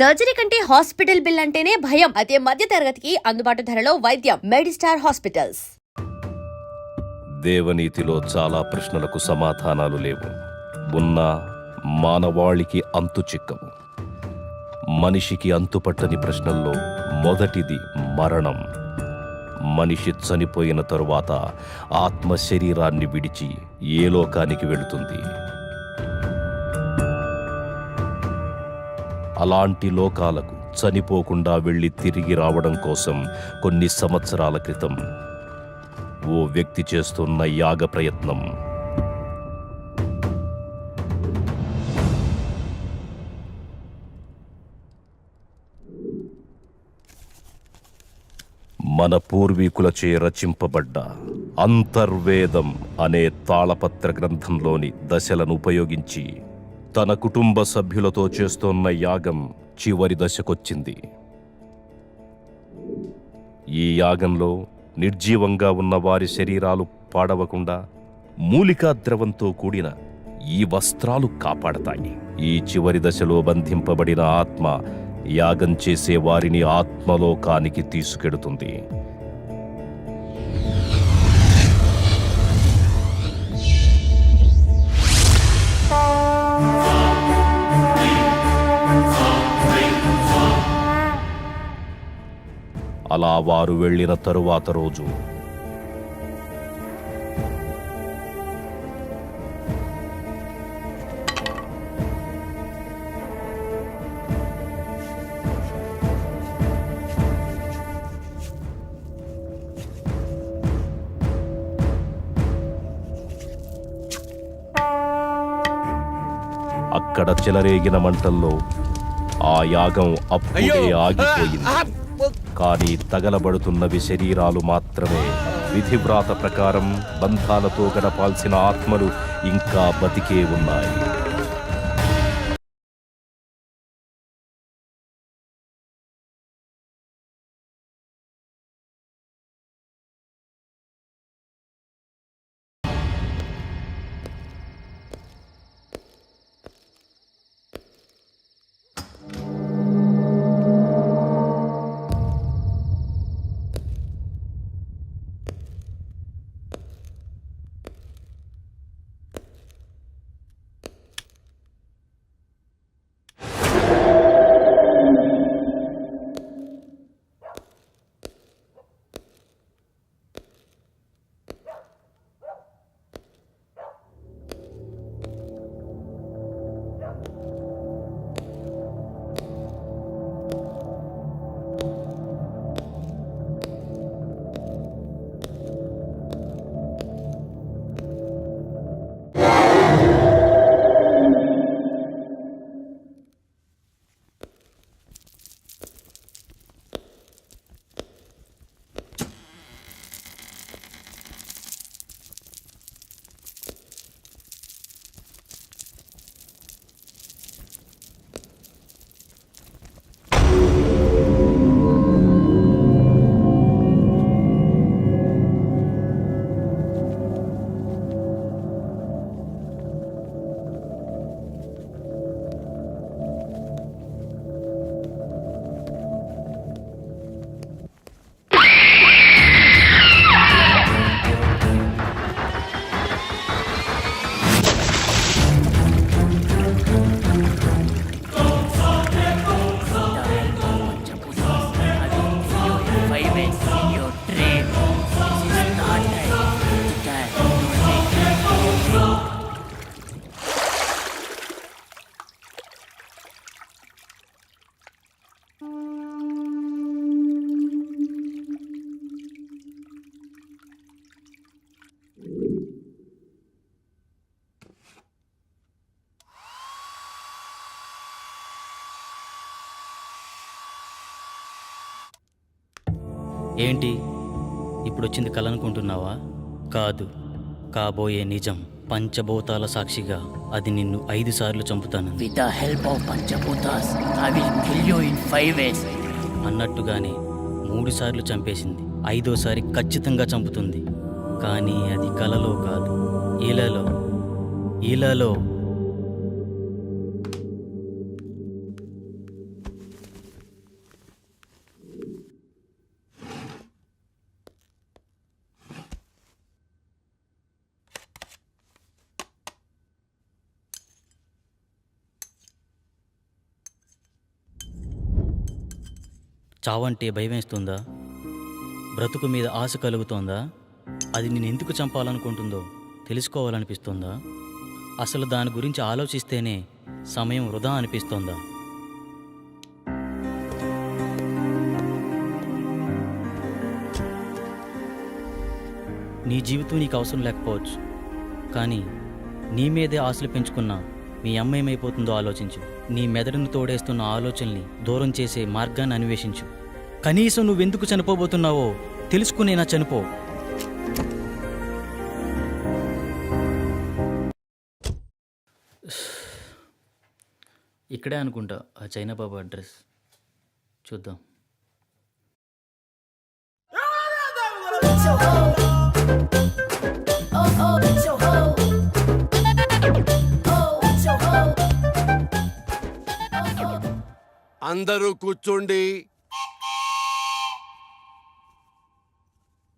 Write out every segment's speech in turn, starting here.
Surgery కంటే hospital bill అంటేనే భయం. అదే మధ్య తరగతికి అందుబాటు ధరలో వైద్యం. Medistar hospitals. దేవనీతిలో చాలా ప్రశ్నలకు సమాధానాలు లేవు. ఉన్నా మానవాళికి అంతు చిక్కవు. మనిషికి అంతుపట్టని ప్రశ్నల్లో మొదటిది మరణం. మనిషి చనిపోయిన తరువాత ఆత్మ శరీరాన్ని విడిచి ఏ లోకానికి వెళుతుంది? అలాంటి లోకాలకు చనిపోకుండా వెళ్ళి తిరిగి రావడం కోసం కొన్ని సంవత్సరాల క్రితం ఓ వ్యక్తి చేస్తున్న యాగ ప్రయత్నం మన పూర్వీకులచే రచింపబడ్డ అంతర్వేదం అనే తాళపత్ర గ్రంథంలోని దశలను ఉపయోగించి తన కుటుంబ సభ్యులతో చేస్తోన్న యాగం చివరి దశకొచ్చింది. ఈ యాగంలో నిర్జీవంగా ఉన్న వారి శరీరాలు పాడవకుండా మూలికా ద్రవంతో కూడిన ఈ వస్త్రాలు కాపాడతాయి. ఈ చివరి దశలో బంధింపబడిన ఆత్మ యాగం చేసే వారిని ఆత్మలోకానికి తీసుకెడుతుంది. అలా వారు వెళ్ళిన తరువాత రోజు అక్కడ చెలరేగిన మంటల్లో ఆ యాగం అప్పుడే ఆగిపోయింది. కానీ తగలబడుతున్నవి శరీరాలు మాత్రమే. విధివ్రాత ప్రకారం బంధాలతో గడపాల్సిన ఆత్మలు ఇంకా బతికే ఉన్నాయి. ఏంటి ఇప్పుడొచ్చింది కల అనుకుంటున్నావా? కాదు, కాబోయే నిజం. పంచభూతాల సాక్షిగా అది నిన్ను 5 సార్లు చంపుతాను. With the help of Panchabutas, I will kill you in 5 ways. అన్నట్టుగానే 3 సార్లు చంపేసింది. 5వసారి ఖచ్చితంగా చంపుతుంది. కానీ అది కలలో కాదు, ఇలాలో. చావంటే భయమేస్తుందా? బ్రతుకు మీద ఆశ కలుగుతోందా? అది నేను ఎందుకు చంపాలనుకుంటుందో తెలుసుకోవాలనిపిస్తుందా? అసలు దాని గురించి ఆలోచిస్తేనే సమయం వృధా అనిపిస్తోందా? నీ జీవితం నీకు అవసరం లేకపోవచ్చు, కానీ నీ మీదే ఆశలు పెంచుకున్న మీ అమ్మ ఏమైపోతుందో ఆలోచించు. నీ మెదడును తోడేస్తున్న ఆలోచనల్ని దూరం చేసే మార్గాన్ని అన్వేషించు. కనీసం నువ్వెందుకు చనిపోబోతున్నావో తెలుసుకునేనా చనిపో. ఇక్కడే అనుకుంటా ఆ చైనా బాబు అడ్రస్. చూద్దాం. అందరూ కూర్చోండి.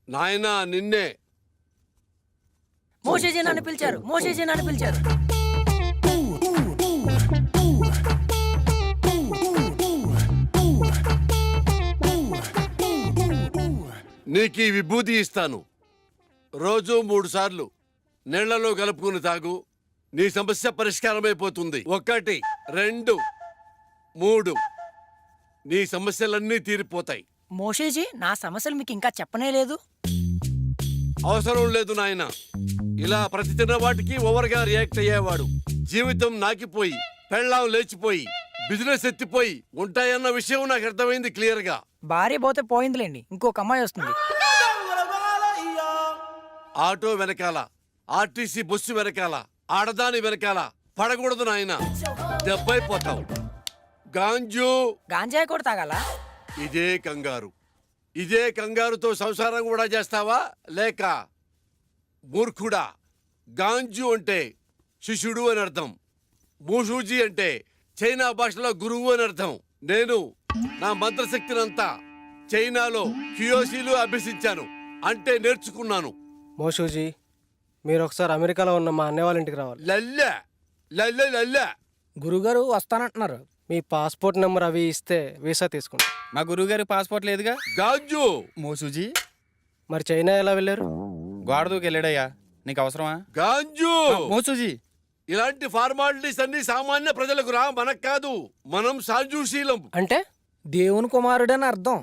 నాయనా నిన్నే. మోషేజీ నన్ను పిలిచారు, మోషేజీ నన్ను పిలిచారు. నీకు ఈ విభూతి ఇస్తాను. రోజు 3 సార్లు నీళ్లలో కలుపుకుని తాగు. నీ సమస్య పరిష్కారమైపోతుంది. 1 2 3 నీ సమస్యలన్నీ తీరిపోతాయి. మోషేజీ, నా సమస్యలు మీకు ఇంకా చెప్పనే లేదు. అవసరం లేదు నాయన. ఇలా ప్రతి చిన్న వాటికి ఓవర్గా రియాక్ట్ అయ్యేవాడు జీవితం నాకిపోయి, పెళ్ళాం లేచిపోయి, బిజినెస్ ఎత్తిపోయి ఉంటాయన్న విషయం నాకు అర్థమైంది క్లియర్ గా. భార్య పోతే పోయిందిలేండి, ఇంకొక అమ్మాయి వస్తుంది. ఆటో వెనకాల, ఆర్టీసీ బస్సు వెనకాల, ఆడదాని వెనకాల పడకూడదు నాయన, దెబ్బైపోతావు. గాంజు గాంజాయి కూడా తాగాల? ఇదే కంగారు. ఇదే కంగారుతో సంసారం కూడా చేస్తావా? లేక మూర్ఖుడా? గాంజు అంటే శిష్యుడు అని అర్థం. మూషూజీ అంటే చైనా భాషలో గురువు అని అర్థం. నేను నా మంత్రశక్తినంతా చైనాలో క్యూయోసీలు అభ్యసించాను, అంటే నేర్చుకున్నాను. మోషూజీ, మీరు ఒకసారి అమెరికాలో ఉన్న మా అన్నయ్య వాళ్ళ ఇంటికి రావాలి. లల్లె లల్లె లల్లె. గురుగారు వస్తానంటున్నారు. మీ పాస్పోర్ట్ నెంబర్ అవి ఇస్తే వీసా తీసుకుంటాం. మా గురువుగారి పాస్పోర్ట్ లేదుగా. గాంజు మోసూజీ, మరి చైనా ఎలా వెళ్ళారు? గోడ దూకి వెళ్ళాడయ్యా. నీకు అవసరమా? గాంజు మోసూజీ, ఇలాంటి ఫార్మాలిటీస్ అన్ని సామాన్య ప్రజలకు రా, మనకు కాదు. మనం సాంజుశీలం. అంటే దేవుని కుమారుడని అర్థం.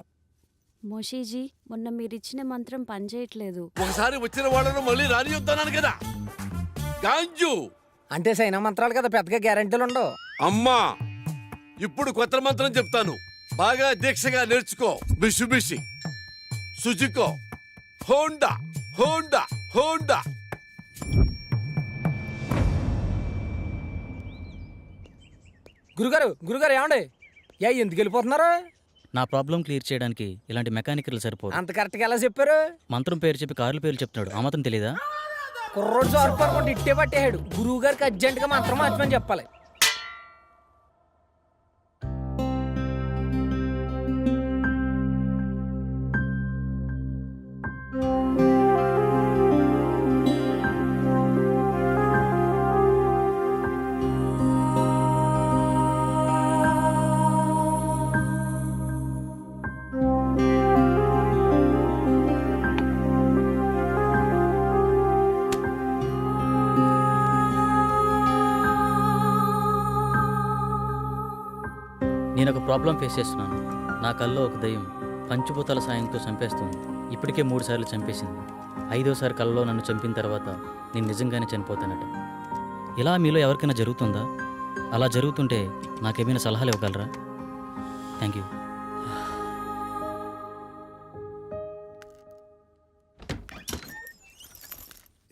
మోషీజీ, మొన్న మీరిచ్చిన మంత్రం పనిచేయట్లేదు. ఒకసారి వచ్చిన వాళ్ళను మళ్ళీ రానియొద్దన్నాను కదా. గాంజు అంటే సైనా మంత్రాలు కదా, పెద్దగా గ్యారెంటీలు ఉండవు. అమ్మా, ఇప్పుడు కొత్త మంత్రం చెప్తాను, బాగా దీక్షగా నేర్చుకో. బిషుబిషి, సుజుకో, హోండా హోండా హోండా. గురుగారు ఏమండి? ఎందుకు వెళ్ళిపోతున్నారు? నా ప్రాబ్లం క్లియర్ చేయడానికి ఇలాంటి మెకానికల్ సరిపోదు. అంత కరెక్ట్గా ఎలా చెప్పారు? మంత్రం పేరు చెప్పి కార్ల పేర్లు చెప్తున్నాడు. ఆ మాత్రం తెలీదా? కుర్రోడు సార్పడుకుంటే ఇట్టే పట్టేశాడు. గురువు గారికి అర్జెంటుగా మంత్రం మార్చమని చెప్పాలి. నేను ఒక ప్రాబ్లం ఫేస్ చేస్తున్నాను. నా కల్లో ఒక దయ్యం పంచభూతాల సాయంతో చంపేస్తుంది. ఇప్పటికే 3 సార్లు చంపేసింది. 5వసారి కల్లో నన్ను చంపిన తర్వాత నేను నిజంగానే చనిపోతానట. ఇలా మీలో ఎవరికైనా జరుగుతుందా? అలా జరుగుతుంటే నాకేమైనా సలహాలు ఇవ్వగలరా? Thank you.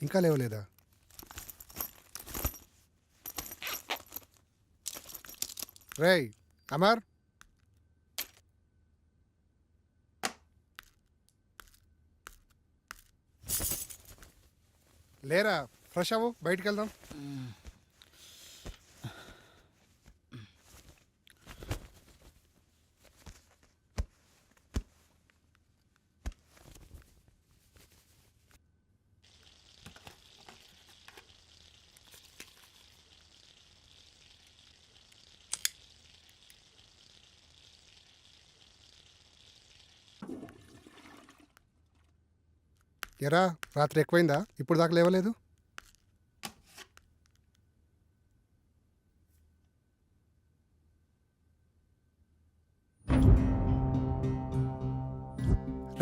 ఇంకా లేవలేదా? రేయ్ అమర్, లేరా? ఫ్రెష్ అవ్వు, బయటికి వెళ్దాం. ఎరా రాత్రి ఎక్కువైందా? ఇప్పుడు దాకా లేవలేదు?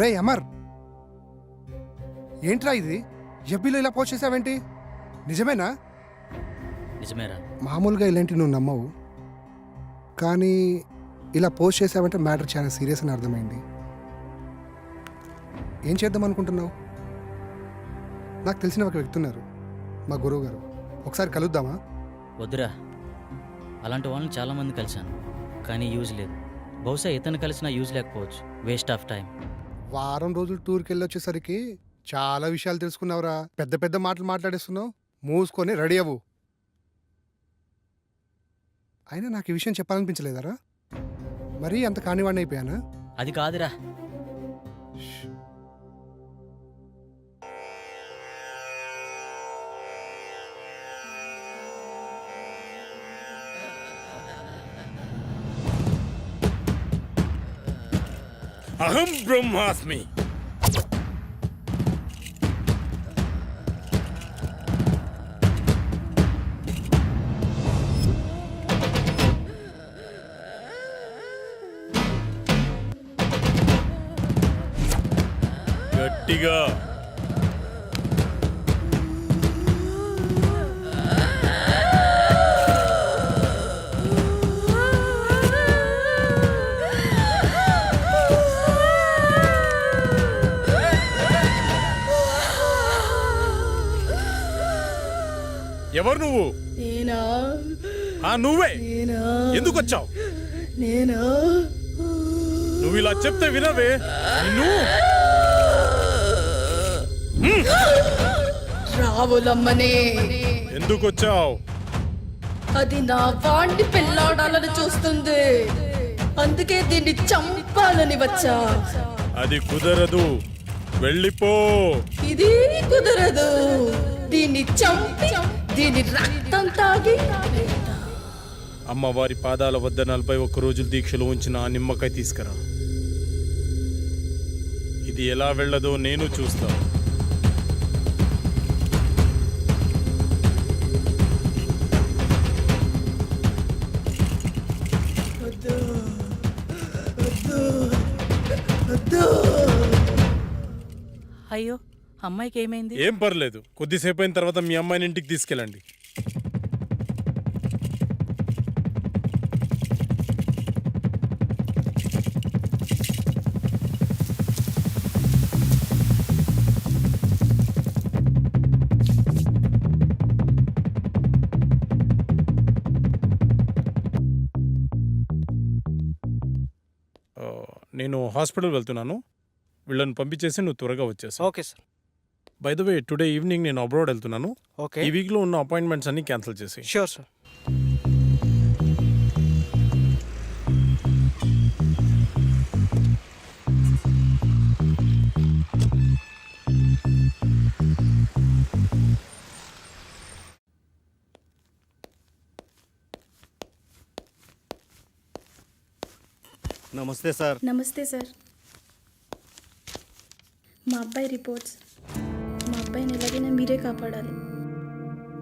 రే అమర్, ఏంట్రా ఇది? ఎఫ్బీలో ఇలా పోస్ట్ చేసావేంటి? నిజమేనా? నిజమేరా? మామూలుగా ఇలాంటివి నువ్వు నమ్మవు, కానీ ఇలా పోస్ట్ చేసావంటే మ్యాటర్ చాలా సీరియస్ అని అర్థమైంది. ఏం చేద్దాం అనుకుంటున్నావు? నాకు తెలిసిన ఒక వ్యక్తి ఉన్నారు, మా గురువు గారు. ఒకసారి కలుద్దామా? వద్దురా, అలాంటి వాళ్ళని చాలామంది కలిశాను, కానీ యూజ్ లేదు. బహుశా ఇతను కలిసినా యూజ్ లేకపోవచ్చు. Waste of time. వారం రోజులు టూర్కి వెళ్ళి వచ్చేసరికి చాలా విషయాలు తెలుసుకున్నావురా. పెద్ద పెద్ద మాటలు మాట్లాడేస్తున్నావు. మూసుకొని రెడీ అవ్వు. అయినా నాకు ఈ విషయం చెప్పాలనిపించలేదరా? మరీ అంత కానివాడిని అయిపోయానా? అది కాదురా. అహం బ్రహ్మాస్మి. గట్టిగా. ఎవరు నువ్వు? నేనా? నువ్వే. నేనా? ఎందుకు వచ్చావు? నేనా? నువ్వు ఇలా చెప్తే వినవే నిన్ను. రావులమ్మనే. ఎందుకు వచ్చావు? అది నా వాణ్ణి పెళ్ళాడాలని చూస్తుంది, అందుకే దీన్ని చంపాలని వచ్చా. అది కుదరదు, వెళ్ళిపో. ఇది కుదరదు. దీన్ని చంపి దీని రక్తం తాగి అమ్మవారి పాదాల వద్ద 41 రోజులు దీక్షలు ఉంచిన ఆ నిమ్మకాయ తీసుకురా. ఇది ఎలా వెళ్ళదో నేను చూస్తా. అయ్యో, అమ్మాయికి ఏమైంది? ఏం పర్లేదు, కొద్దిసేపు అయిన తర్వాత మీ అమ్మాయిని ఇంటికి తీసుకెళ్ళండి. నేను హాస్పిటల్ వెళ్తున్నాను, వీళ్ళని పంపించేసి నువ్వు త్వరగా వచ్చేసి. Okay sir. By the way, today evening నేను అబ్రాడ్ వెళ్తున్నాను. ఓకే, ఈ వీక్లో ఉన్న అపాయింట్మెంట్స్ అన్ని క్యాన్సిల్ చేసి. Sure sir. నమస్తే సార్. నమస్తే సార్. మా అబ్బాయి రిపోర్ట్స్. మా అబ్బాయిని ఎలాగైనా మీరే కాపాడాలి.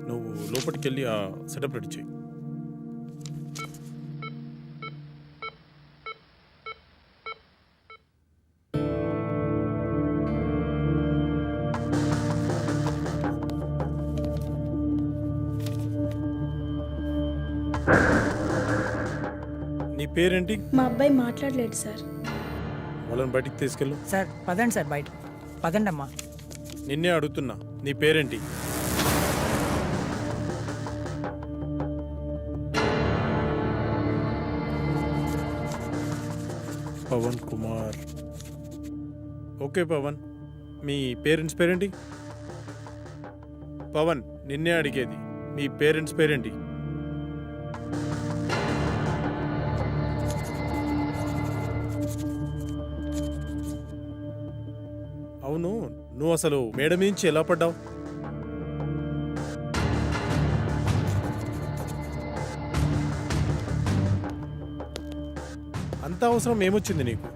నువ్వు లోపలికి వెళ్ళి ఆ సెటప్ రెడీ చేయి. నీ పేరేంటి? మా అబ్బాయి మాట్లాడలేడు సార్. వాళ్ళని బయటికి తీసుకెళ్ళు. సార్ పదండి సార్, బయట పదండి అమ్మా. నిన్నే అడుగుతున్నా, నీ పేరేంటి? పవన్ కుమార్. ఓకే పవన్, మీ పేరెంట్స్ పేరేంటి? పవన్, నిన్నే అడిగేది, మీ పేరెంట్స్ పేరేంటి? అవును, నువ్వు అసలు మేడ నుంచి ఎలా పడ్డావు? అంత అవసరం ఏమొచ్చింది నీకు?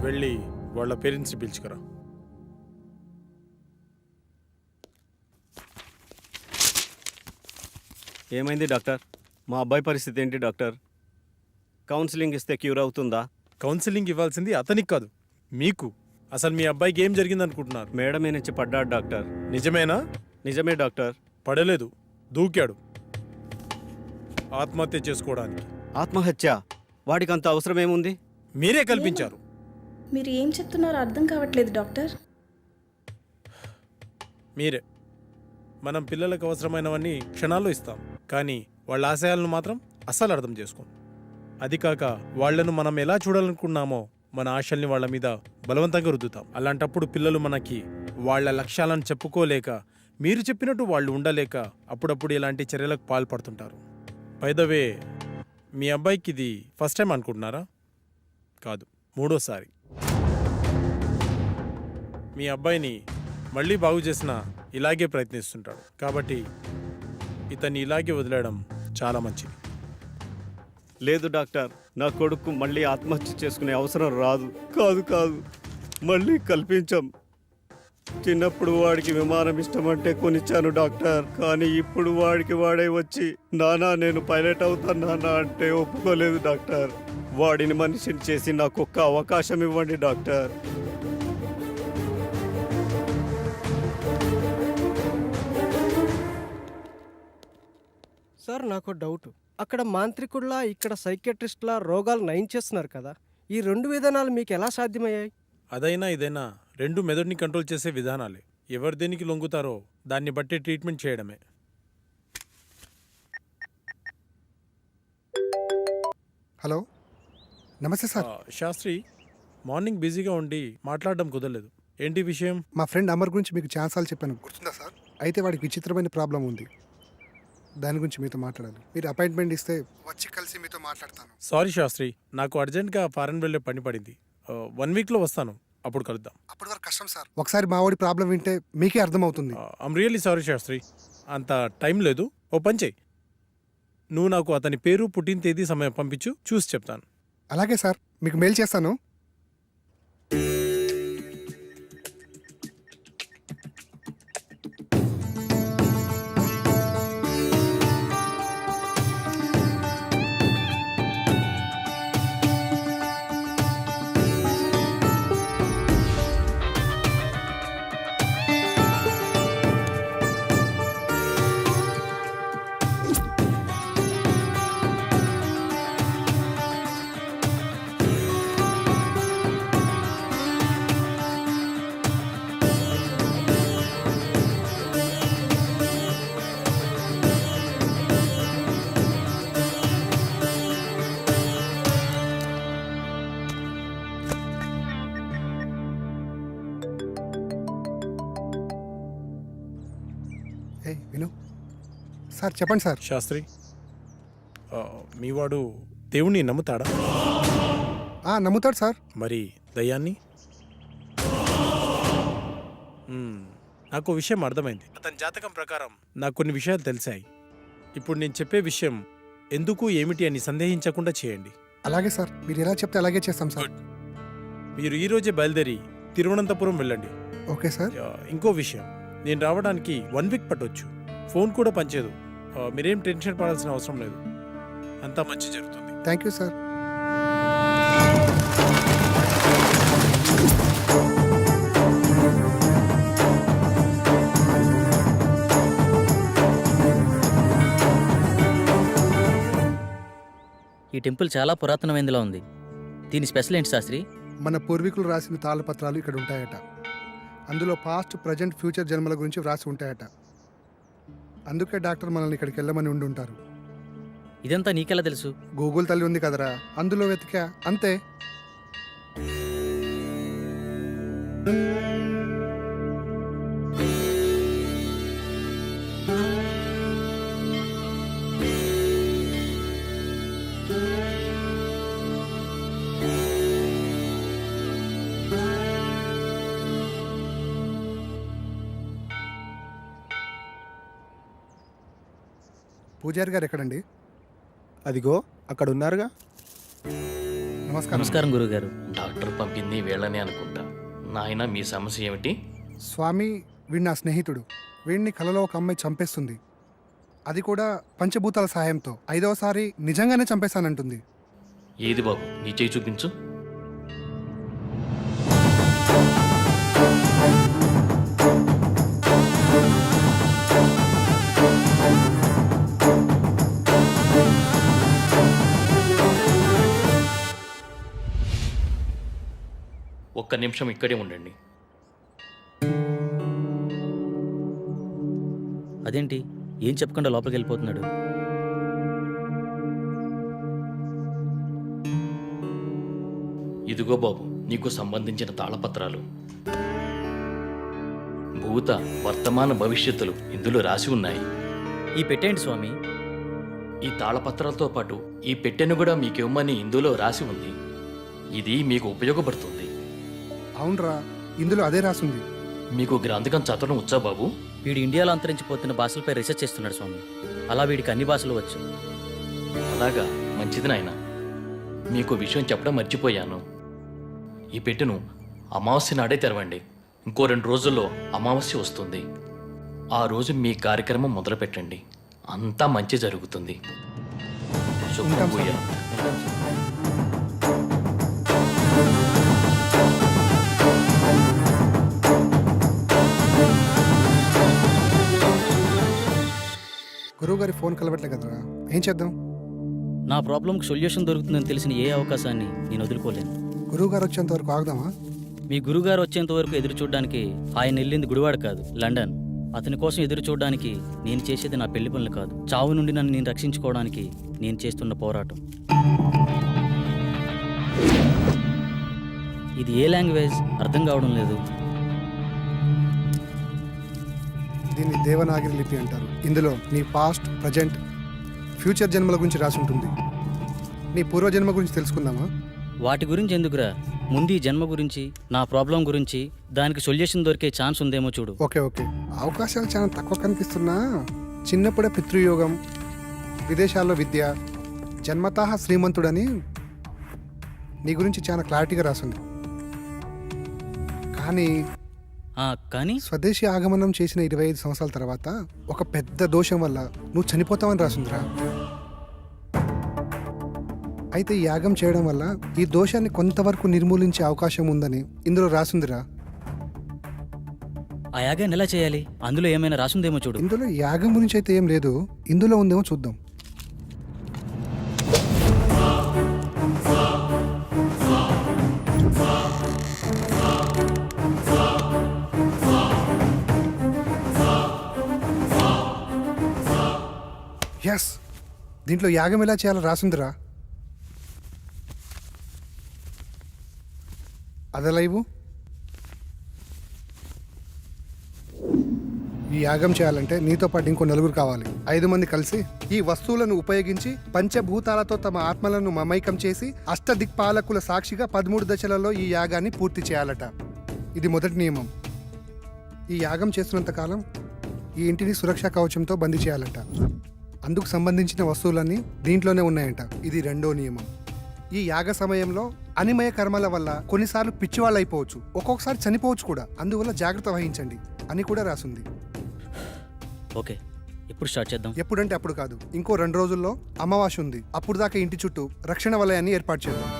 వెళ్ళి వాళ్ళ పేరెంట్స్ని పిలుచుకురా. ఏమైంది డాక్టర్? మా అబ్బాయి పరిస్థితి ఏంటి డాక్టర్? కౌన్సిలింగ్ ఇస్తే క్యూర్ అవుతుందా? కౌన్సిలింగ్ ఇవ్వాల్సింది అతనికి కాదు, మీకు. అసలు మీ అబ్బాయికి ఏం జరిగింది అనుకుంటున్నారు? మేడ మీద నుంచి పడ్డాడు డాక్టర్. నిజమేనా? నిజమే డాక్టర్. పడలేదు, దూకాడు ఆత్మహత్య చేసుకోవడానికి. ఆత్మహత్య? వాడికి అంత అవసరం ఏముంది? మీరే కల్పించారు. మీరు ఏం చెప్తున్నారో అర్థం కావట్లేదు డాక్టర్. మీరే. మనం పిల్లలకు అవసరమైనవన్నీ క్షణాల్లో ఇస్తాం, కానీ వాళ్ళ ఆశయాలను మాత్రం అస్సలు అర్థం చేసుకోం. అది కాక వాళ్లను మనం ఎలా చూడాలనుకున్నామో మన ఆశల్ని వాళ్ళ మీద బలవంతంగా రుద్దుతాం. అలాంటప్పుడు పిల్లలు మనకి వాళ్ళ లక్ష్యాలను చెప్పుకోలేక, మీరు చెప్పినట్టు వాళ్ళు ఉండలేక అప్పుడప్పుడు ఇలాంటి చర్యలకు పాల్పడుతుంటారు. బై ద వే, మీ అబ్బాయికి ఇది ఫస్ట్ టైం అనుకుంటున్నారా? కాదు, 3వ సారి. మీ అబ్బాయిని మళ్ళీ బాగు చేసిన ఇలాగే ప్రయత్నిస్తుంటాడు. కాబట్టి ఇతన్ని ఇలాగే వదిలేయడం చాలా మంచిది. లేదు డాక్టర్, నా కొడుకు మళ్ళీ ఆత్మహత్య చేసుకునే అవసరం రాదు. కాదు కాదు, మళ్ళీ కల్పించాం. చిన్నప్పుడు వాడికి విమానం ఇష్టమంటే కొనిచ్చాను డాక్టర్. కానీ ఇప్పుడు వాడికి వాడే వచ్చి నానా నేను పైలట్ అవుతాను నానా అంటే ఒప్పుకోలేదు డాక్టర్. వాడిని మనిషిని చేసి నాకు ఒక్క అవకాశం ఇవ్వండి డాక్టర్. సార్ నాకు డౌట్. అక్కడ మాంత్రికుల్లా ఇక్కడ సైకియాట్రిస్ట్లా రోగాలు నయం చేస్తున్నారు కదా, ఈ 2 విధానాలు మీకు ఎలా సాధ్యమయ్యాయి? అదైనా ఇదైనా రెండు మెదడుని కంట్రోల్ చేసే విధానాలే. ఎవరు దేనికి లొంగుతారో దాన్ని బట్టి ట్రీట్మెంట్ చేయడమే. హలో, నమస్తే సార్. శాస్త్రి, మార్నింగ్ బిజీగా ఉండి మాట్లాడడం కుదరలేదు. ఏంటి విషయం? మా ఫ్రెండ్ అమర్ గురించి మీకు ఛాన్సాలు చెప్పాను, గుర్తుందా సార్? అయితే వాడికి విచిత్రమైన ప్రాబ్లం ఉంది, దాని గురించి మీతో మాట్లాడాలి. మీరు అపాయింట్మెంట్ ఇస్తే వచ్చి కలిసి మీతో మాట్లాడతాను. సారీ శాస్త్రి, నాకు అర్జెంట్గా ఫారెన్ వెళ్ళే పని పడింది. 1 వీక్లో వస్తాను, అప్పుడు కలుద్దాం. అప్పటి వరకు కష్టం సార్. ఒకసారి మా వాడి ప్రాబ్లం వింటే మీకే అర్థమవుతుంది. ఐమ్ రియల్లీ సారీ శాస్త్రి, అంత టైం లేదు. ఓ పని చెయ్యి, నువ్వు నాకు అతని పేరు, పుట్టిన తేదీ, సమయం పంపించు, చూసి చెప్తాను. అలాగే సార్, మీకు మెయిల్ చేస్తాను. విను సార్, చెప్పండి సార్. శాస్త్రి, మీ వాడు దేవుణ్ణి నమ్ముతాడా? నమ్ముతాడు సార్. మరి దయ్యాన్ని? నాకు విషయం అర్థమైంది. అతని జాతకం ప్రకారం నాకు కొన్ని విషయాలు తెలిసాయి. ఇప్పుడు నేను చెప్పే విషయం ఎందుకు ఏమిటి అని సందేహించకుండా చేయండి. అలాగే సార్, మీరు ఎలా చెప్తే అలాగే చేస్తాం సార్. మీరు ఈ రోజే బయలుదేరి తిరువనంతపురం వెళ్ళండి. Okay sir. ఇంకో విషయం, నేను రావడానికి 1 వీక్ పట్టొచ్చు. ఫోన్ కూడా పనిచేయదు. మీరేం టెన్షన్ పడాల్సిన అవసరం లేదు, అంతా మంచి జరుగుతుంది. Thank you sir. ఈ టెంపుల్ చాలా పురాతనమైనదిలా ఉంది. దీని స్పెషల్ ఏంటి శాస్త్రి? మన పూర్వీకులు రాసిన తాళపత్రాలు ఇక్కడ ఉంటాయట. అందులో పాస్ట్, ప్రజెంట్, ఫ్యూచర్ జన్మల గురించి వ్రాసి ఉంటాయట. అందుకే డాక్టర్ మనల్ని ఇక్కడికి వెళ్ళమని ఉండుంటారు. ఇదంతా నీకెలా తెలుసు? గూగుల్ తల్లి ఉంది కదరా, అందులో వెతికా అంతే. పూజారి గారు ఎక్కడండి? అదిగో అక్కడ ఉన్నారుగా. నమస్కారం. నమస్కారం గురుగారు. డాక్టర్ పంపింది వీళ్ళని అనుకుంటా. నాయన మీ సమస్య ఏమిటి? స్వామి, వీడు నా స్నేహితుడు. వీడిని కలలో ఒక అమ్మాయి చంపేస్తుంది. అది కూడా పంచభూతాల సహాయంతో. 5వసారి నిజంగానే చంపేశానంటుంది. ఏది బాబు, నీ చేయి చూపించు. ఒక్క నిమిషం ఇక్కడే ఉండండి. అదేంటి ఏం చెప్పకుండా లోపలికి వెళ్ళిపోతున్నాడు? ఇదిగో బాబు, నీకు సంబంధించిన తాళపత్రాలు. భూత, వర్తమాన భవిష్యత్తులు ఇందులో రాసి ఉన్నాయి. ఈ పెట్టేంటి స్వామి? ఈ తాళపత్రాలతో పాటు ఈ పెట్టెను కూడా మీకు ఇవ్వమని ఇందులో రాసి ఉంది. ఇది మీకు ఉపయోగపడుతుంది. అవునరా, ఇందులో అదే రాసుంది. మీకు గ్రంథకం చదవడం వచ్చా బాబు? వీడు ఇండియాలో అంతరించిపోతున్న భాషలపై రీసెర్చ్ చేస్తున్నాడు స్వామి. అలా వీడికి అన్ని భాషలు వచ్చు. అలాగా, మంచిది నాయన. మీకు విషయం చెప్పడం మర్చిపోయాను. ఈ పెట్టెను అమావాస్య నాడే తెరవండి. ఇంకో 2 రోజుల్లో అమావాస్య వస్తుంది. ఆ రోజు మీ కార్యక్రమం మొదలు పెట్టండి. అంతా మంచి జరుగుతుంది. ఉంటాం శుభ్రపూయ. గురువుగారి ఫోన్ కలవట్లే కదరా, ఏం చేద్దాం? నా ప్రాబ్లంకి సొల్యూషన్ దొరుకుతుందని తెలిసిన ఏ అవకాశాన్ని నేను వదులుకోలేను. గురువుగారు వచ్చేంత వరకు ఆగుదామా? మీ గురుగారు వచ్చేంత వరకు ఎదురు చూడడానికి ఆయన వెళ్ళింది గుడివాడ కాదు, లండన్. అతని కోసం ఎదురు చూడడానికి నేను చేసేది నా పెళ్లి పనులు కాదు, చావు నుండి నన్ను నేను రక్షించుకోవడానికి నేను చేస్తున్న పోరాటం. ఇది ఏ లాంగ్వేజ్ అర్థం కావడం లేదు. దీన్ని దేవనాగరి లిపి అంటారు. ఇందులో నీ పాస్ట్, ప్రజెంట్, ఫ్యూచర్ జన్మల గురించి రాసి ఉంటుంది. నీ పూర్వజన్మ గురించి తెలుసుకుందామా? వాటి గురించి ఎందుకురా, ముందు ఈ జన్మ గురించి, నా ప్రాబ్లం గురించి, దానికి సొల్యూషన్ దొరికే ఛాన్స్ ఉందేమో చూడు. ఓకే ఓకే, అవకాశాలు చాలా తక్కువ కనిపిస్తున్నా చిన్నప్పుడే పితృయోగం, విదేశాల్లో విద్య, జన్మతః శ్రీమంతుడని నీ గురించి చాలా క్లారిటీగా రాసింది. కానీ స్వదేశీ ఆగమనం చేసిన 25 సంవత్సరాల తర్వాత ఒక పెద్ద దోషం వల్ల నువ్వు చనిపోతావని రాసిందిరా. అయితే ఈ యాగం చేయడం వల్ల ఈ దోషాన్ని కొంతవరకు నిర్మూలించే అవకాశం ఉందని ఇందులో రాసిందిరా. ఆ యాగాన్ని ఎలా చేయాలి? అందులో ఏమైనా రాసుందేమో చూడు. ఇందులో యాగం గురించి అయితే ఏం లేదు, ఇందులో ఉందేమో చూద్దాం. ఎస్, దీంట్లో యాగం ఎలా చేయాలో రాసిందిరా. అదెలా ఇవ్వు. ఈ యాగం చేయాలంటే నీతో పాటు ఇంకో 4 కావాలి. 5 మంది కలిసి ఈ వస్తువులను ఉపయోగించి పంచభూతాలతో తమ ఆత్మలను మమైకం చేసి అష్టదిక్పాలకుల సాక్షిగా 13 దశలలో ఈ యాగాన్ని పూర్తి చేయాలట. ఇది మొదటి నియమం. ఈ యాగం చేస్తున్నంత కాలం ఈ ఇంటిని సురక్షా కవచంతో బందీ చేయాలట. అందుకు సంబంధించిన వస్తువులన్నీ దీంట్లోనే ఉన్నాయంట. ఇది 2వ నియమం. ఈ యాగ సమయంలో అనిమయ కర్మల వల్ల కొన్నిసార్లు పిచ్చివాళ్ళు అయిపోవచ్చు, ఒక్కొక్కసారి చనిపోవచ్చు కూడా. అందువల్ల జాగ్రత్త వహించండి అని కూడా రాసుంది. ఓకే, ఎప్పుడు స్టార్ట్ చేద్దాం? ఎప్పుడంటే అప్పుడు కాదు, ఇంకో 2 రోజుల్లో అమావాస్య ఉంది. అప్పుడు దాకా ఇంటి చుట్టూ రక్షణ వలయాన్ని ఏర్పాటు చేద్దాం.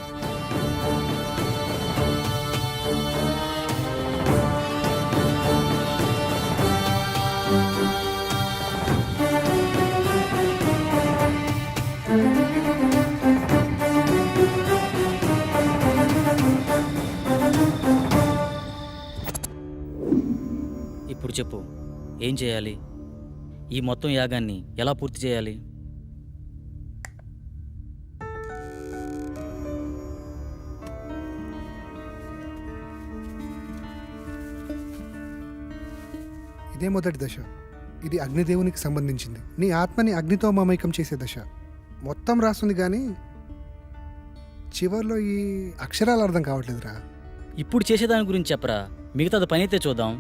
ఇప్పుడు చెప్పు, ఏం చేయాలి? ఈ మొత్తం యాగాన్ని ఎలా పూర్తి చేయాలి? ఇదే మొదటి దశ. ఇది అగ్నిదేవునికి సంబంధించింది. నీ ఆత్మని అగ్నితో మమైకం చేసే దశ. మొత్తం రాస్తుంది కానీ చివర్లో ఈ అక్షరాలు అర్థం కావట్లేదురా. ఇప్పుడు చేసేదాని గురించి చెప్పరా, మిగతాది పని అయితే చూద్దాం.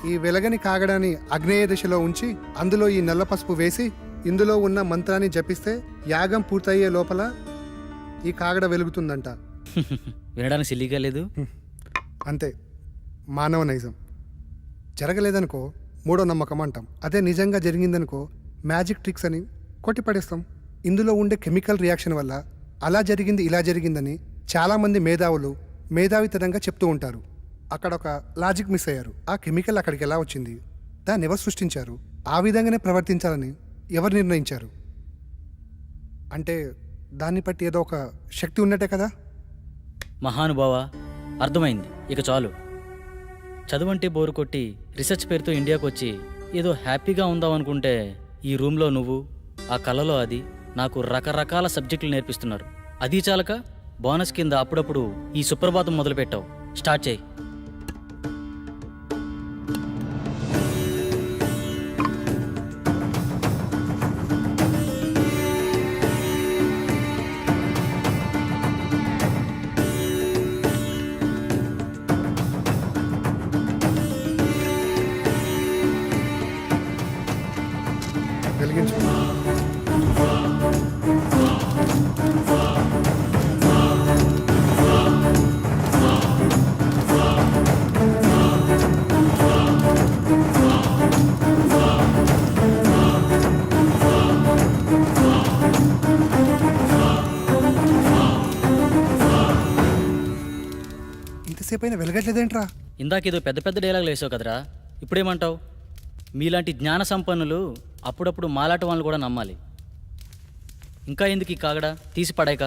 ఈ వెలగని కాగడాన్ని అగ్నేయ దిశలో ఉంచి అందులో ఈ నల్ల పసుపు వేసి ఇందులో ఉన్న మంత్రాన్ని జపిస్తే యాగం పూర్తయ్యే లోపల ఈ కాగడ వెలుగుతుందంట. వినడానికి సిల్లీగా లేదు. అంతే, మానవ నైజం. జరగలేదనుకో మూడో నమ్మకం అంటాం. అదే నిజంగా జరిగిందనుకో మ్యాజిక్ ట్రిక్స్ అని కొట్టిపడేస్తాం. ఇందులో ఉండే కెమికల్ రియాక్షన్ వల్ల అలా జరిగింది ఇలా జరిగిందని చాలామంది మేధావులు మేధావితనంగా చెప్తూ ఉంటారు. అక్కడ ఒక లాజిక్ మిస్ అయ్యారు. ఆ కెమికల్ అక్కడికి ఎలా వచ్చింది, దాన్ని ఎవరు సృష్టించారు, ఆ విధంగానే ప్రవర్తించాలని ఎవరు నిర్ణయించారు? అంటే దాన్ని బట్టి ఏదో ఒక శక్తి ఉన్నట్టే కదా. మహానుభావ, అర్థమైంది. ఇక చాలు. చదువంటే బోరు కొట్టి రీసెర్చ్ పేరుతో ఇండియాకు వచ్చి ఏదో హ్యాపీగా ఉందాం అనుకుంటే ఈ రూమ్లో నువ్వు, ఆ కళలో అది నాకు రకరకాల సబ్జెక్టులు నేర్పిస్తున్నారు. అది చాలక బోనస్ కింద అప్పుడప్పుడు ఈ సుప్రభాతం మొదలుపెట్టావు. స్టార్ట్ చేయి. వెలిగించు. ఇంతసేపు అయినా వెలగట్లేదేంట్రా? ఇందాకేదో పెద్ద పెద్ద డైలాగులు వేసావు కదరా, ఇప్పుడేమంటావు? మీలాంటి జ్ఞాన సంపన్నులు అప్పుడప్పుడు మాలాట వాళ్ళని కూడా నమ్మాలి. ఇంకా ఎందుకు ఈ కాగడా, తీసి పడాయిక.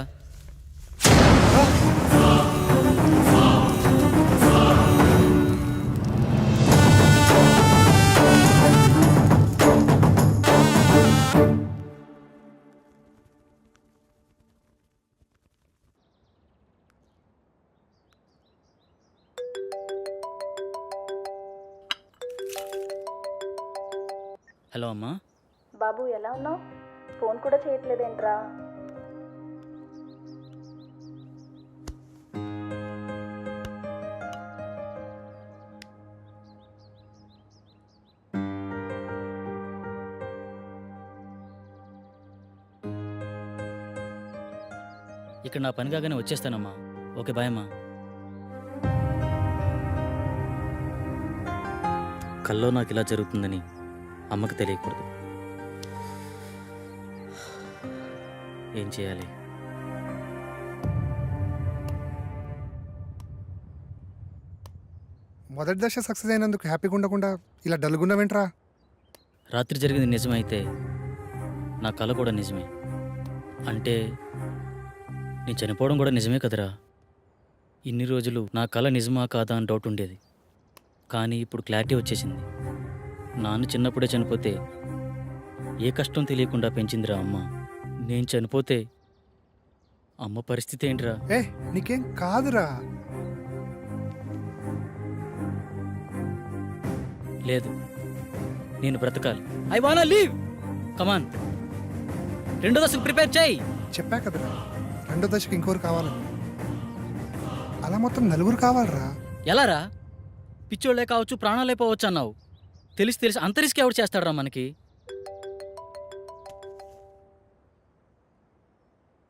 హలో అమ్మా. బాబు ఎలా ఉన్నావు? ఫోన్ కూడా చేయట్లేదేంట్రా? ఇక్కడ నా పని కాగానే వచ్చేస్తానమ్మా. ఓకే, బాయ్ అమ్మా. కల్లో నాకు ఇలా జరుగుతుందని అమ్మకి తెలియకూడదు. ఏం చేయాలి? మొదటి దశ సక్సెస్ అయినందుకు హ్యాపీగా ఉండకుండా ఇలా డల్గున్నావేంట్రా? రాత్రి జరిగింది నిజమైతే నా కళ కూడా నిజమే. అంటే నేను చనిపోవడం కూడా నిజమే కదరా. ఇన్ని రోజులు నా కళ నిజమా కాదా అని డౌట్ ఉండేది. కానీ ఇప్పుడు క్లారిటీ వచ్చేసింది. నాన్న చిన్నప్పుడే చనిపోతే ఏ కష్టం తెలియకుండా పెంచిందిరా అమ్మ. నేను చనిపోతే అమ్మ పరిస్థితి ఏంటిరా? ఏ నీకేం కాదురా. లేదు, నేను బ్రతకాలి. ఐ వానా లీవ్. కమాన్, రెండో దశకు ప్రిపేర్ చేయి. చెప్పా కదరా, రెండో దశకి ఇంకోరు కావాలని. అలా మొత్తం నలుగురు కావాలరా. ఎలారా? పిచ్చోళ్లే కావచ్చు, ప్రాణాలే పోవచ్చు అన్నావు. తెలిసి అంత రిస్క్ ఎవరు చేస్తాడరా మనకి?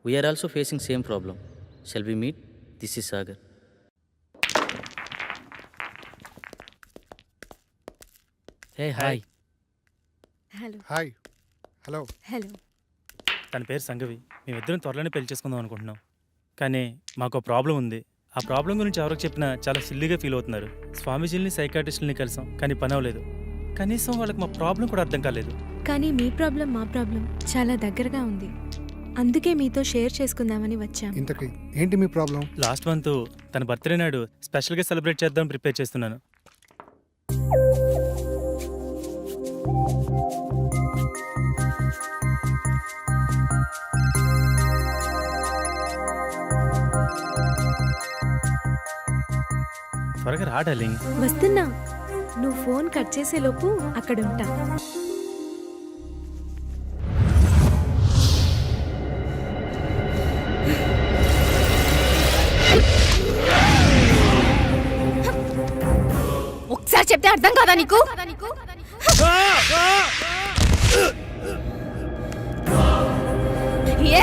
We're also facing same problem. Shall we meet? This is Sagar. Hey hi. Hello. Hi. Hello. Hello. తన పేరు సంగవి. మేమిద్దరం త్వరలోనే పెళ్లి చేసుకుందాం అనుకుంటున్నాం. కానీ మాకు ప్రాబ్లం ఉంది. ఆ ప్రాబ్లం గురించి ఎవరికి చెప్పినా చాలా సిల్లీగా ఫీల్ అవుతున్నారు. స్వామీజీని, సైకాట్రిస్టులని కలిసాం, కానీ పని అవ్వలేదు. కనీసం వాళ్ళకి మా ప్రాబ్లం కూడా అర్థం కాలేదు. కానీ మీ ప్రాబ్లం మా ప్రాబ్లం చాలా దగ్గరగా ఉంది. అందుకే మీతో షేర్ చేసుకుందామని వచ్చాం. ఇంతకీ ఏంటి మీ ప్రాబ్లం? లాస్ట్ మంత్ తన బర్త్డే నాడు స్పెషల్గా సెలబ్రేట్ చేద్దాం ప్రిపేర్ చేస్తున్నాను. త్వరగా రా డార్లింగ్. వస్తున్నా. నువ్వు ఫోన్ కట్ చేసేలోపు అక్కడ ఉంటా. ఒకసారి ఎన్నిసార్లు చెప్తే అర్థం కాదా నీకు? ఏ!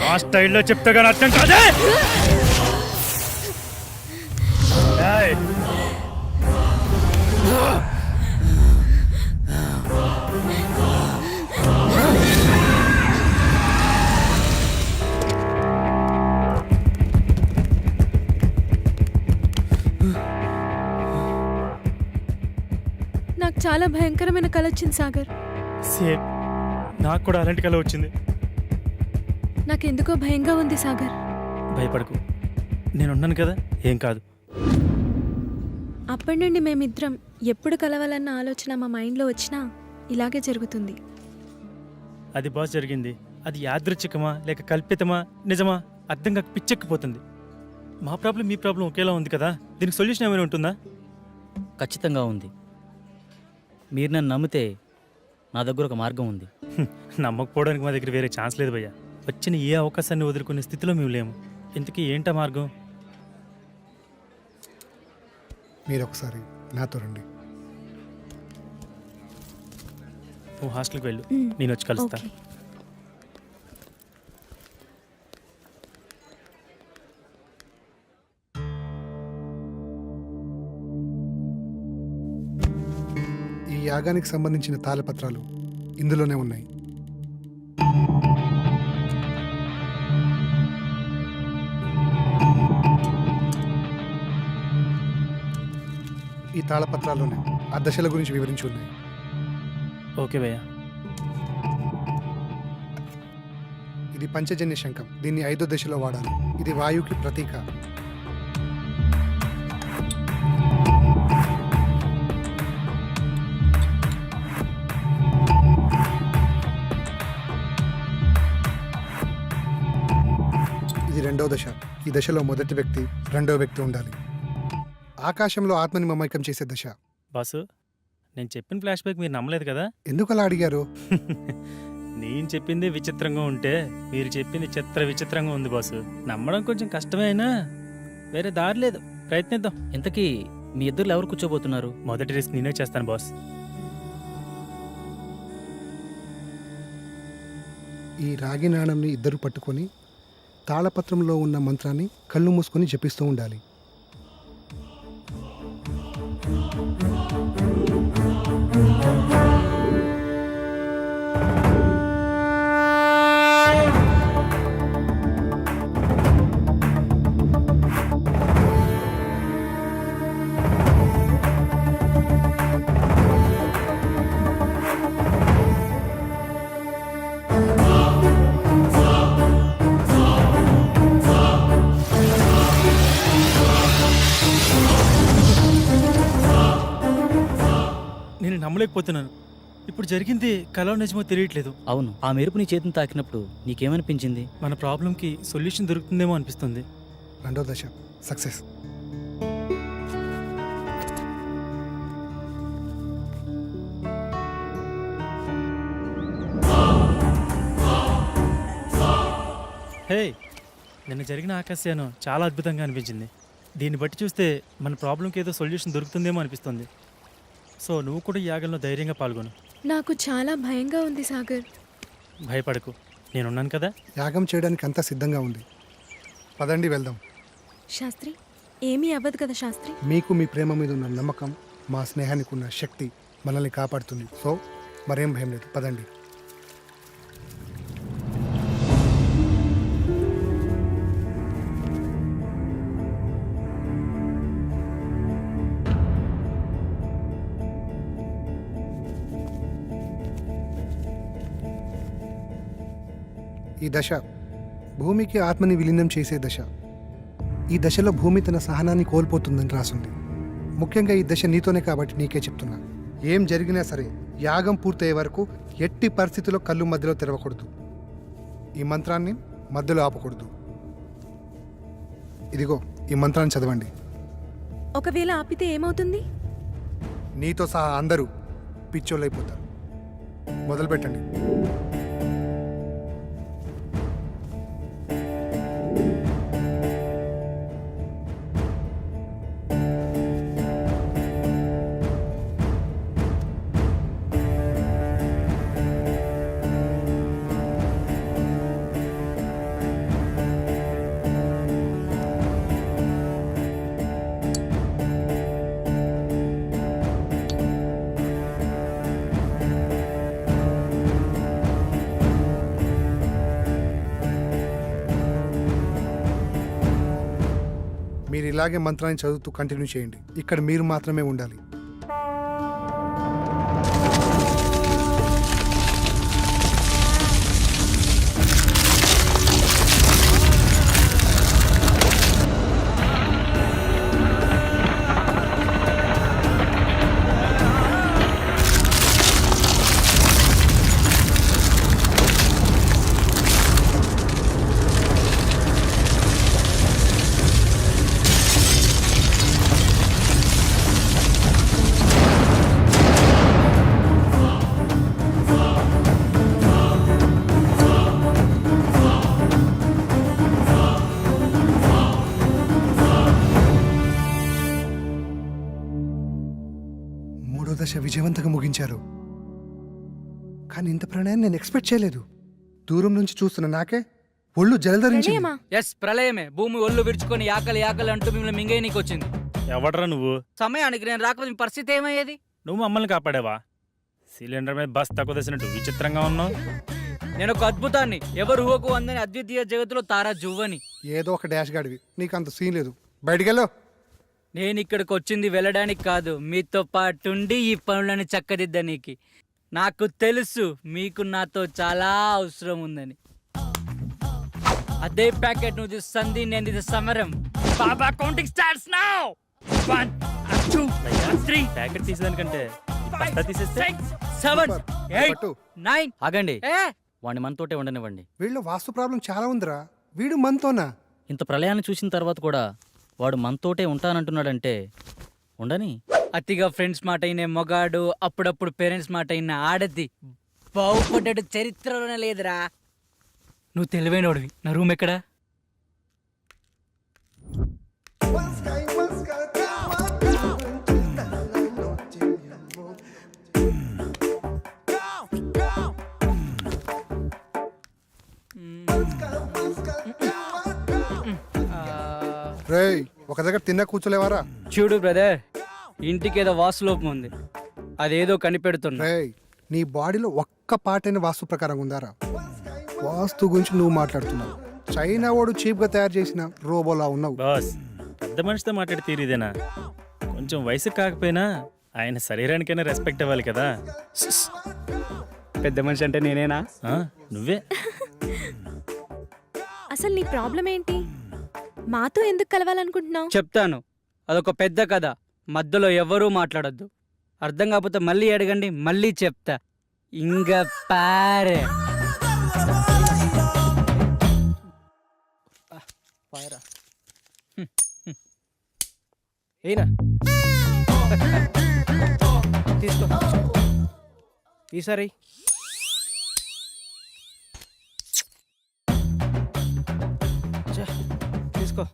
ఆ స్టైల్లో చెప్తే కానీ అర్థం కాదే. ఏయ్! నాకు చాలా భయంకరమైన కల వచ్చింది సాగర్. సేమ్ నాకు కూడా అలాంటి కల వచ్చింది. నాకెందుకో భయంగా ఉంది సాగర్. భయపడకు, నేనున్నాను కదా, ఏం కాదు. అప్పటి నుండి మేమిద్దరం ఎప్పుడు కలవాలన్న ఆలోచన మా మైండ్లో వచ్చినా ఇలాగే జరుగుతుంది. అది బాస్ జరిగింది. అది యాదృచ్ఛికమా లేక కల్పితమా నిజమా అర్థం కాక పిచ్చెక్కిపోతుంది. మా ప్రాబ్లం మీ ప్రాబ్లం ఒకేలా ఉంది కదా, దీనికి సొల్యూషన్ ఏమైనా ఉంటుందా? ఖచ్చితంగా ఉంది. మీరు నన్ను నమ్మితే నా దగ్గర ఒక మార్గం ఉంది. నమ్మకపోవడానికి మా దగ్గర వేరే ఛాన్స్ లేదు భయ్యా. వచ్చిన ఏ అవకాశాన్ని వదులుకునే స్థితిలో మేము లేము. ఇంతకీ ఏంటా మార్గం? మీరు ఒకసారి నాతో రండి. నువ్వు హాస్టల్కి వెళ్ళు, నేను వచ్చి కలుస్తా. ఓకే. ఈ యాగానికి సంబంధించిన తాళపత్రాలు ఇందులోనే ఉన్నాయి. ఈ తాళపత్రాల్లోనే ఆ దశల గురించి వివరించి ఉన్నాయి. ఓకే భయ్యా. ఇది పంచజన్య శంఖం. దీన్ని 5వ దశలో వాడాలి. ఇది వాయువుకి ప్రతీక. ఇది 2వ దశ. ఈ దశలో మొదటి వ్యక్తి, 2వ వ్యక్తి ఉండాలి. ఆకాశంలో ఆత్మని మమైకం చేసే దశ. బాసు, నేను చెప్పిన ఫ్లాష్ బ్యాక్ మీరు నమ్మలేదు కదా? ఎందుకు అలా అడిగారు? నేను చెప్పింది విచిత్రంగా ఉంటే మీరు చెప్పింది విచిత్రంగా ఉంది బాసు. నమ్మడం కొంచెం కష్టమే, అయినా వేరే దారి లేదు. ప్రయత్నిద్దాం. ఇంతకీ మీ ఇద్దరు ఎవరు కూర్చోబోతున్నారు? మొదటి రిస్క్ నేనే చేస్తాను బాస్. ఈ రాగి నాణంని ఇద్దరు పట్టుకొని తాళపత్రంలో ఉన్న మంత్రాన్ని కళ్ళు మూసుకొని జపిస్తూ ఉండాలి. నేను నమ్మలేకపోతున్నాను. ఇప్పుడు జరిగింది కలో నిజమో తెలియట్లేదు. అవును, ఆ మెరుపు నీ చేతిని తాకినప్పుడు నీకేమనిపించింది? మన ప్రాబ్లంకి సొల్యూషన్ దొరుకుతుందేమో అనిపిస్తుంది. 2వ దశ సక్సెస్. హే, నిన్న జరిగిన ఆకాశయానం చాలా అద్భుతంగా అనిపించింది. దీన్ని బట్టి చూస్తే మన ప్రాబ్లంకి ఏదో సొల్యూషన్ దొరుకుతుందేమో అనిపిస్తుంది. సో నువ్వు కూడా ఈ యాగంలో ధైర్యంగా పాల్గొను. నాకు చాలా భయంగా ఉంది సాగర్. భయపడకు, నేనున్నాను కదా. యాగం చేయడానికి అంతా సిద్ధంగా ఉంది. పదండి వెళ్దాం. శాస్త్రి, ఏమీ అవ్వదు కదా శాస్త్రి? మీకు మీ ప్రేమ మీద ఉన్న నమ్మకం, మా స్నేహానికి ఉన్న శక్తి మనల్ని కాపాడుతుంది. సో మరేం భయం లేదు. పదండి. ఈ దశ భూమికి ఆత్మని విలీనం చేసే దశ. ఈ దశలో భూమి తన సహనాన్ని కోల్పోతుందని రాసుంది. ముఖ్యంగా ఈ దశ నీతోనే కాబట్టి నీకే చెప్తున్నా. ఏం జరిగినా సరే యాగం పూర్తయ్యే వరకు ఎట్టి పరిస్థితుల్లో కళ్ళు మధ్యలో తెరవకూడదు. ఈ మంత్రాన్ని మధ్యలో ఆపకూడదు. ఇదిగో ఈ మంత్రాన్ని చదవండి. ఒకవేళ ఆపితే ఏమవుతుంది? నీతో సహా అందరూ పిచ్చోళ్ళైపోతారు. మొదలు పెట్టండి. మీరు ఇలాగే మంత్రాన్ని చదువుతూ కంటిన్యూ చేయండి. ఇక్కడ మీరు మాత్రమే ఉండాలి. మూడో దశ విజయవంతంగా ముగించారు. కానీ ఇంత ప్రణయాన్ని నేను ఎక్స్పెక్ట్ చేయలేదు. దూరం నుంచి చూస్తున్న నాకే ఒళ్ళు జలధరించి. ప్రణయమా? ఎస్, ప్రళయమే. భూమి ఒళ్ళు విరుచుకొని ఆకలి ఆకలి అంటూ మిమ్మల్ని మింగేయనీకి వచ్చింది. ఎవడరా నువ్వు? సమయానికి నేను రాకపోతే మీ పరిస్థితి ఏమయ్యేది? నువ్వు మమ్మల్ని కాపాడావా? సిలిండర్ మీద బస్ తక్కువ తెసినట్టు విచిత్రంగా ఉన్నావు. నేను ఒక అద్భుతాన్ని, ఎవరు ఊహకు అందని అద్వితీయ జగత్తులో తారా జువ్వని. ఏదో ఒక డాష్ గాడివి, నీకు అంత సీన్ లేదు. బయటికెళ్ళు. నేను ఇక్కడికి వచ్చింది వెళ్ళడానికి కాదు, మీతో పాటుండి ఈ పనులను చక్కదిద్దనీకి. నాకు తెలుసు మీకు నాతో చాలా అవసరం ఉందని. అదే ప్యాకెట్ నువ్వు సంధి, నేను ఇది సమరం. బాబా కౌంటింగ్ స్టార్ట్స్ నౌ. 1 2 3 ప్యాకెట్ తీసేదానికంటే బస్తా తీసేస్తే 7 8 పట్టు. 9. ఆగండి, వాడిని మనతోటే ఉండనివ్వండి. వీళ్ళ వాస్తు ప్రాబ్లం చాలా ఉందిరా. వీడు మనతోనా? ఇంత ప్రళయాన్ని చూసిన తర్వాత కూడా వాడు మనతోటే ఉంటానంటున్నాడంటే ఉండని. అతిగా ఫ్రెండ్స్ మాట అయిన మొగాడు, అప్పుడప్పుడు పేరెంట్స్ మాట అయిన ఆడది బాగుపడ్డాడు చరిత్రలోనే లేదురా. నువ్వు తెలివైనోడివి. నా రూమ్ ఎక్కడా? రేయ్, ఒక దగ్గర తిన్న కూర్చోలేవారా? చూడు బ్రదర్, ఇంటికి ఏదో వాస్తులోపం ఉంది, అదేదో కనిపెడుతున్నా. రేయ్, నీ బాడీలో ఒక్క పాటైన వాస్తు ప్రకారం ఉందారా? వాస్తు గురించి నువ్వు మాట్లాడుతున్నావు. చైనా వాడు చీప్ గా తయారు చేసిన రోబోలా ఉన్నావు. బాస్, పెద్ద మనిషితో మాట్లాడి తీరిదేనా? కొంచెం వయసు కాకపోయినా ఆయన శరీరానికైనా రెస్పెక్ట్ ఇవ్వాలి కదా. పెద్ద మనిషి అంటే నేనేనా? నువ్వే. అసలు నీ ప్రాబ్లం ఏంటి? మాతో ఎందుకు కలవాలనుకుంటున్నావు? చెప్తాను, అదొక పెద్ద కథ. మధ్యలో ఎవరూ మాట్లాడొద్దు. అర్థం కాకపోతే మళ్ళీ అడగండి, మళ్ళీ చెప్తా. ఇంగ పారే ఏనా తీసుకో. ఈసారి తీసుకో.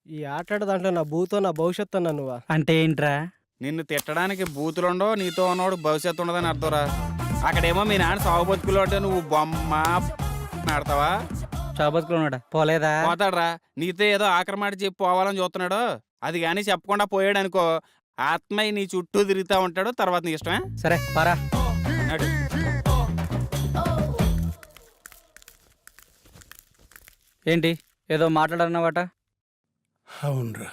ఈ ఆట దాంట్లో నా భూతో నా భవిష్యత్తు అన్నా నువ్వా? అంటే ఏంట్రా? నిన్ను తిట్టడానికి బూతులుండో, నీతో ఉన్నవాడు భవిష్యత్తు ఉండదని అర్థంరా. అక్కడేమో మీ నాన్న సాగు బతుకులు అంటే నువ్వు బొమ్మ ఆడతావా? చాబతుకులో ఉన్నాడా? పోలేదా? పోతాడరా. నీతో ఏదో ఆఖరి మాట చెప్పి పోవాలని చూస్తున్నాడు. అది కానీ చెప్పకుండా పోయాడు అనుకో, ఆత్మయ్య నీ చుట్టూ తిరుగుతూ ఉంటాడు. తర్వాత నీ ఇష్టమే. సరే పారా. నడు. ఏంటి ఏదో మాట్లాడన్నావట? అవునరా,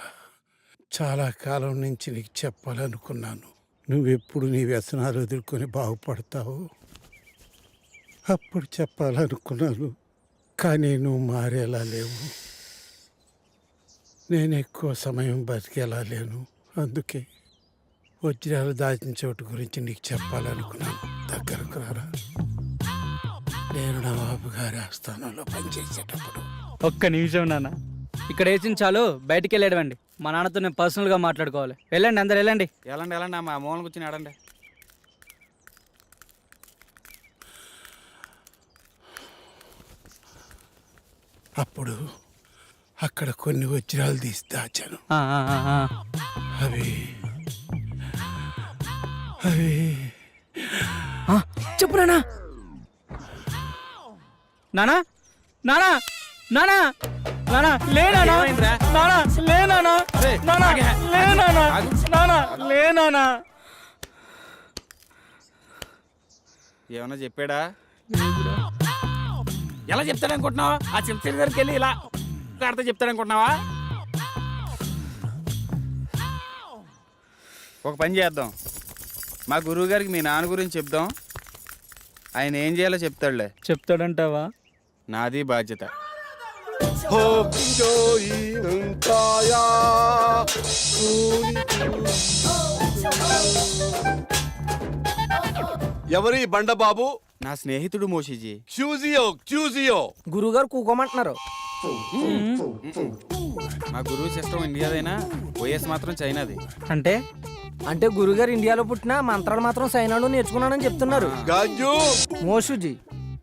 చాలా కాలం నుంచి నీకు చెప్పాలనుకున్నాను. నువ్వెప్పుడు నీ వ్యసనాలు ఎదుర్కొని బాగుపడతావు అప్పుడు చెప్పాలనుకున్నాను. కానీ నువ్వు మారేలా లేవు. నేను ఎక్కువ సమయం బతికేలా లేను. అందుకే వజ్రాలు దాచిన చోటు గురించి నీకు చెప్పాలనుకున్నాను. దగ్గరకు రారా. నేను నవాబు గారి ఆస్థానంలో పనిచేసేటప్పుడు. ఒక్క నిమిషం నాన్న, ఇక్కడ వేసిన చాలు, బయటికి వెళ్ళేడవండి. మా నాన్నతో నేను పర్సనల్గా మాట్లాడుకోవాలి. వెళ్ళండి, అందరు వెళ్ళండి. వెళ్ళండి వెళ్ళండి మా మూలన కూర్చొని ఆడండి. అప్పుడు అక్కడ కొన్ని వజ్రాలు తీసి దాచాను. అవి అవి చెప్పు నానా. నానా నానా నానా నానా లేనా నానా లేనా నానా లేనా నానా లేనా. ఏమన్నా చెప్పాడా? ఎలా చెప్తాడనుకుంటున్నావా? ఆ చింతల దగ్గరికి వెళ్ళి ఇలా కడితే చెప్తాడనుకుంటున్నావా? ఒక పని చేద్దాం, మా గురువు గారికి మీ నాన్న గురించి చెప్దాం. ఆయన ఏం చేయాలో చెప్తాడులే. చెప్తాడంటావా? నాది బాధ్యత. ఎవరి బండబాబు? నా స్నేహితుడు మోషిజీ. క్యూజియో గురువుగారు కూకోమంటున్నారు. మా గురువు సిస్టమ్ ఇండియాదైనా వైఎస్ మాత్రం చైనాది. అంటే గురుగారు ఇండియాలో పుట్టిన మంత్రాలు మాత్రం సైనాలో నేర్చుకున్నానని చెప్తున్నారు. గాజు మోషుజీ,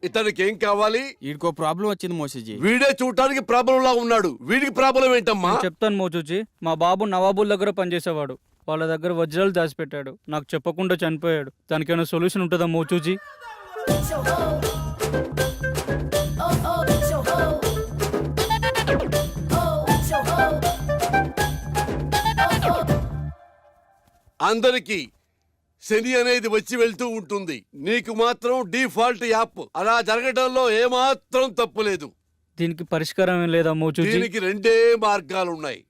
ఇతనికి ఏం కావాలి? వీడికో ప్రాబ్లం వచ్చింది మోషిజీ. వీడే చూడటానికి ప్రాబ్లం లా ఉన్నాడు. వీడికి ప్రాబ్లం ఏంటమ్మా? చెప్తాను మోచూచి. మా బాబు నవాబుల్ దగ్గర పనిచేసేవాడు. వాళ్ళ దగ్గర వజ్రాలు దాచిపెట్టాడు. నాకు చెప్పకుండా చనిపోయాడు. దానికైనా సొల్యూషన్ ఉంటుందా మోచూచి? అందరికి శని అనేది వచ్చి వెళ్తూ ఉంటుంది. నీకు మాత్రం డిఫాల్ట్ యాప్. అలా జరగడంలో ఏమాత్రం తప్పులేదు. దీనికి పరిష్కారం ఏం లేదా మోచూచి? దీనికి రెండే మార్గాలున్నాయి.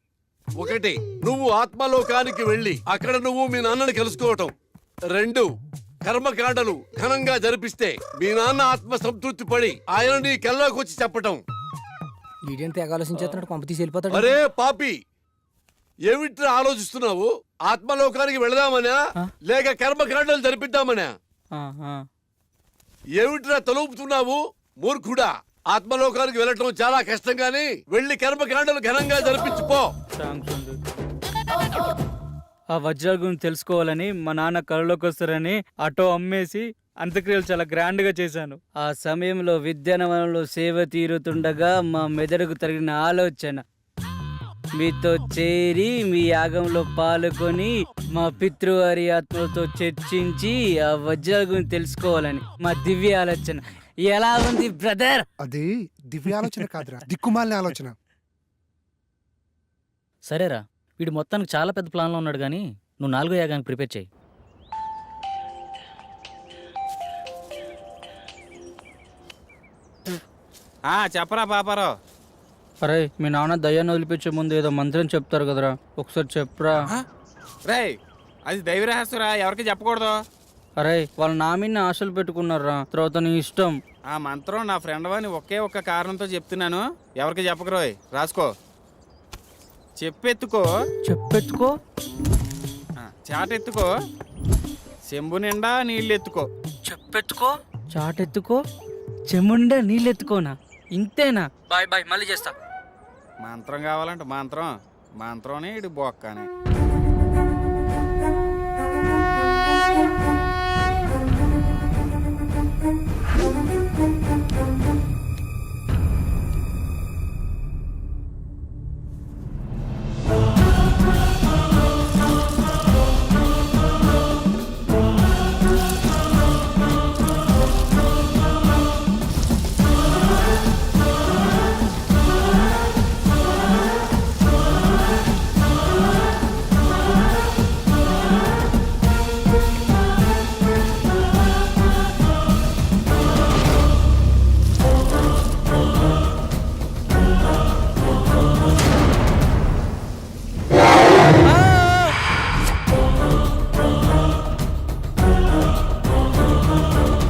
ఒకటి, నువ్వు ఆత్మలోకానికి వెళ్ళి అక్కడ నువ్వు మీ నాన్నని కలుసుకోవటం. రెండు, కర్మకాండలు ఘనంగా జరిపిస్తే మీ నాన్న ఆత్మ సంతృప్తి పడి ఆయన నీ కల్లోకి వచ్చి చెప్పటం. అరే పాపి, ఏమిట్రా ఆలోచిస్తున్నావు? ఆత్మలోకానికి వెళదామనా లేక కర్మకాండలు జరిపిద్దామనా? ఏమిట్రా తలుపుతున్నావు మూర్ఖుడా? ఆత్మలోకానికి వెళ్ళటం చాలా కష్టం గాని వెళ్ళి కర్మకాండలు ఘనంగా జరిపించుకో. ఆ వజ్రాల గురించి తెలుసుకోవాలని మా నాన్న కళ్ళలోకి వస్తారని ఆటో అమ్మేసి అంత్యక్రియలు చాలా గ్రాండ్ గా చేశాను. ఆ సమయంలో విద్యానవనంలో సేవ తీరుతుండగా మా మెదడుకు తగిన ఆలోచన మీతో చేరి మీ యాగంలో పాల్గొని మా పితృవారి ఆత్మలతో చర్చించి ఆ వజ్రాల గురించి తెలుసుకోవాలని మా దివ్య ఆలోచన. ఎలా ఉంది బ్రదర్? అది దివ్య ఆలోచన కాదురా, దిక్కుమాలిన ఆలోచన. సరేరా, వీడు మొత్తానికి చాలా పెద్ద ప్లాన్లో ఉన్నాడు కానీ నువ్వు 4వ యాగానికి ప్రిపేర్ చేయి. చెప్పరా పాపారావు. అరే, మీ నాన్న దయ్యాన్ని వదిలిపించే ముందు ఏదో మంత్రం చెప్తారు కదరా, ఒకసారి చెప్పరా. రే, అది దైవ రహస్యరా, ఎవరికి చెప్పకూడదు. అరే, వాళ్ళు నా మీద ఆశలు పెట్టుకున్నారా, తర్వాత నీ ఇష్టం. ఆ మంత్రం నా ఫ్రెండ్ వాని ఒకే ఒక్క కారణంతో చెప్తున్నాను, ఎవరికి చెప్పకరోయ్. రాసుకో. చెప్పెత్తుకో. చెప్పెత్తుకో. చాటెత్తుకో. చెంబు నిండా నీళ్ళెత్తుకో. చెప్పెత్తుకో. చాటెత్తుకో. చెముండా నీళ్ళెత్తుకోనా? ఇంతేనా? బాయ్ బాయ్, మళ్ళీ చేస్తా. మంత్రం కావాలంటే మంత్రం. మంత్రం ఇటు బొక్కనే.